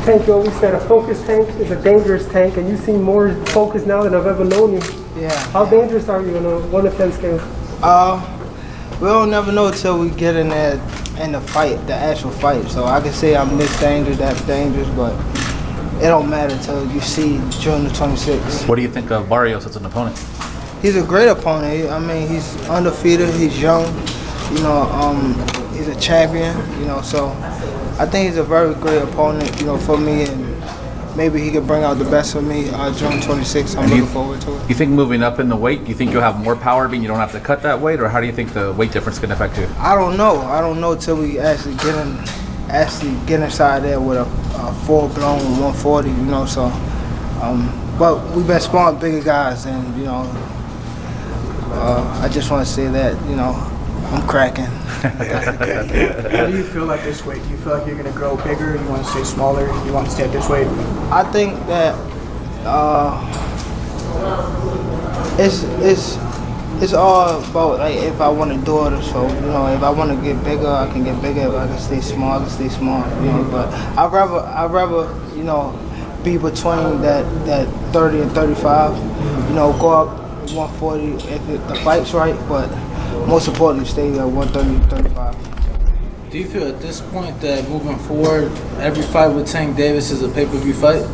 Tank, you always said a focused tank is a dangerous tank, and you seem more focused now than I've ever known you. Yeah. How dangerous are you in a 1 to 10 scale? We don't never know until we get in there in the fight, the actual fight. So I can say I'm this dangerous, that dangerous, but it don't matter until you see June the 26th. What do you think of Barrios as an opponent? He's a great opponent. I mean, he's undefeated. He's young. You know, he's a champion. You know, so I think he's a very great opponent. You know, for me, and maybe he could bring out the best of me. June 26th. I'm looking forward to it. You think moving up in the weight, do you think you'll have more power being you don't have to cut that weight, or how do you think the weight difference can affect you? I don't know. I don't know till we actually get inside there with a full-blown 140. You know, so. But we've been sparring bigger guys, and you know. I just want to say that, you know, I'm cracking. How do you feel like this weight? Do you feel like you're going to grow bigger? You want to stay smaller? You want to stay at this weight? I think that it's all about like if I want to do it. So you know, if I want to get bigger, I can get bigger. If I can stay small, I can stay small. You know, but I'd rather you know be between that 30 and 35. You know, go up 140 if the fight's right, but most importantly, stay at 130, 35. Do you feel at this point that moving forward, every fight with Tank Davis is a pay-per-view fight?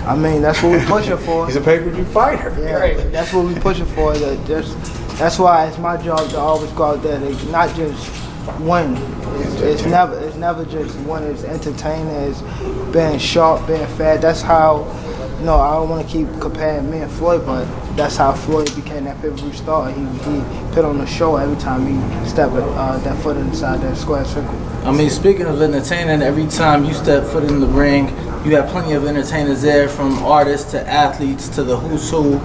I mean, that's what we're pushing for. He's a pay-per-view fighter. Yeah, right. That's what we're pushing for. That's why it's my job to always go out there to not just win. It's never just win. It's entertaining. It's being sharp, being fast. That's how. You know, I don't want to keep comparing me and Floyd, but that's how Floyd became that pay-per-view star. He put on the show every time he stepped that foot inside that square circle. I mean, speaking of entertaining, every time you step foot in the ring, you have plenty of entertainers there, from artists to athletes to the who's who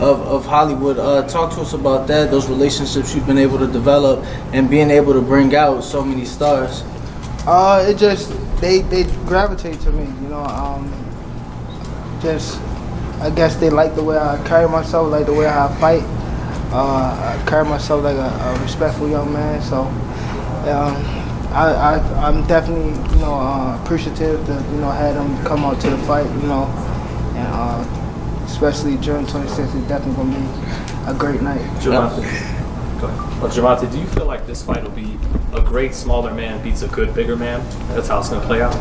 of Hollywood. Talk to us about that, those relationships you've been able to develop and being able to bring out so many stars. It just, they gravitate to me, you know. I guess they like the way I carry myself, like the way I fight. I carry myself like a respectful young man. So I'm definitely, you know, appreciative to, you know, have them come out to the fight, you know, and especially June 26th is definitely gonna be a great night. Gervonta, go ahead. Well, Gervonta, do you feel like this fight will be a great smaller man beats a good bigger man? That's how it's gonna play out.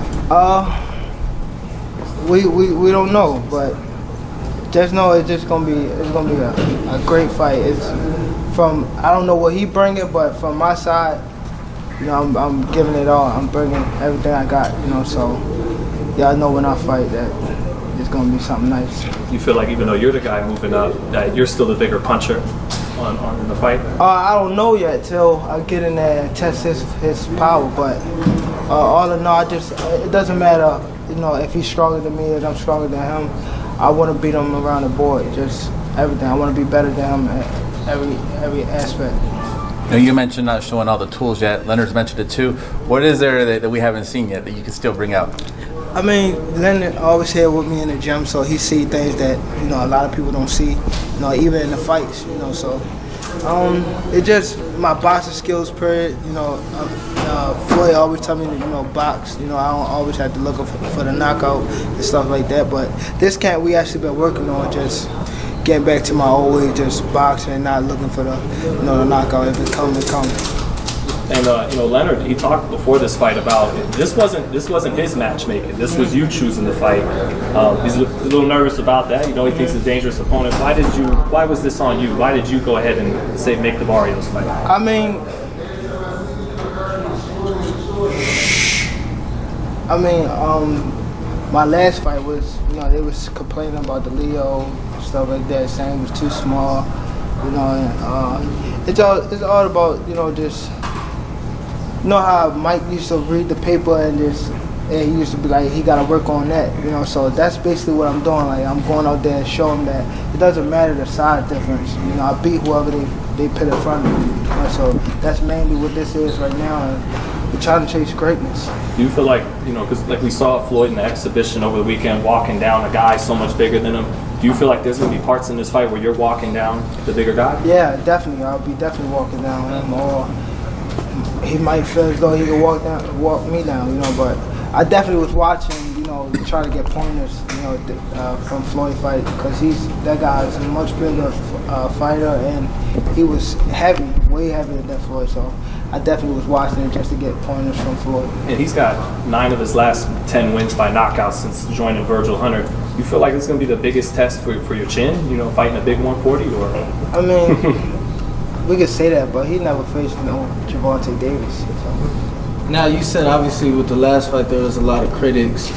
We don't know, but just know it's gonna be a great fight. It's from, I don't know what he bringing, but from my side, you know, I'm giving it all. I'm bringing everything I got, you know. So y'all know when I fight that it's gonna be something nice. You feel like even though you're the guy moving up, that you're still the bigger puncher in the fight? I don't know yet till I get in there and test his power. But all in all, it doesn't matter. You know, if he's stronger than me and I'm stronger than him, I want to beat him around the board, just everything. I want to be better than him at every aspect. Now, you mentioned not showing all the tools yet. Leonard's mentioned it too. What is there that we haven't seen yet that you can still bring out? I mean, Leonard always here with me in the gym, so he see things that, you know, a lot of people don't see, you know, even in the fights, you know. So it just my boxing skills, period. You know, Floyd always tell me to, you know, box. You know, I don't always have to look for the knockout and stuff like that. But this camp, we actually been working on just getting back to my old way, just boxing and not looking for the, you know, the knockout. If it comes, it comes. And you know, Leonard, he talked before this fight about this wasn't his matchmaking. This was you choosing the fight. He's a little nervous about that. You know, he thinks it's a dangerous opponent. Why was this on you? Why did you go ahead and say make the Barrios fight? I mean, my last fight was, you know, they was complaining about the Leo stuff like that, saying it was too small. You know, and it's all about, you know, just. You know how Mike used to read the paper and he used to be like, he got to work on that, you know. So that's basically what I'm doing. Like, I'm going out there and showing them that it doesn't matter the size difference. You know, I beat whoever they put in front of me. You know? So that's mainly what this is right now. And we're trying to chase greatness. Do you feel like, you know, because like we saw Floyd in the exhibition over the weekend walking down a guy so much bigger than him. Do you feel like there's going to be parts in this fight where you're walking down the bigger guy? Yeah, definitely. I'll be definitely walking down him, or he might feel as though he can walk me down, you know. But I definitely was watching, you know, try to get pointers, you know, from Floyd fight because that guy is a much bigger fighter and he was heavy, way heavier than Floyd. So I definitely was watching it just to get pointers from Floyd. And he's got 9 of his last 10 wins by knockout since joining Virgil Hunter. You feel like it's going to be the biggest test for your chin, you know, fighting a big 140? Or I mean, we could say that, but he never faced no Gervonta Davis. So. Now, you said obviously with the last fight there was a lot of critics.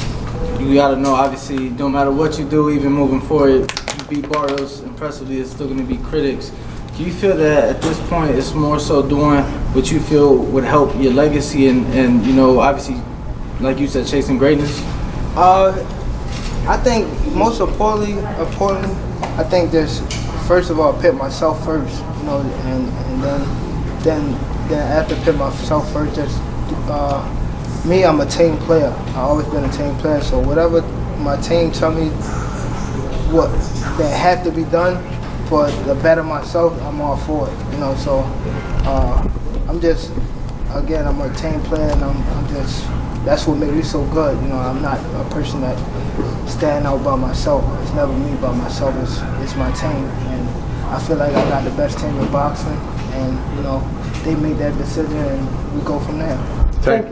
You got to know, obviously, no matter what you do, even moving forward, you beat Barrios impressively, there's still going to be critics. Do you feel that at this point it's more so doing what you feel would help your legacy and you know, obviously, like you said, chasing greatness? I think most importantly, I think there's first of all put myself first, you know, and then after put myself first, just me. I'm a team player. I've always been a team player. So whatever my team tell me what that had to be done for the better myself, I'm all for it. You know, so I'm just again, I'm a team player, and I'm just. That's what makes me so good. You know, I'm not a person that stand out by myself. It's never me by myself. It's my team, and I feel like I got the best team in boxing. And you know, they made that decision, and we go from there. Tank,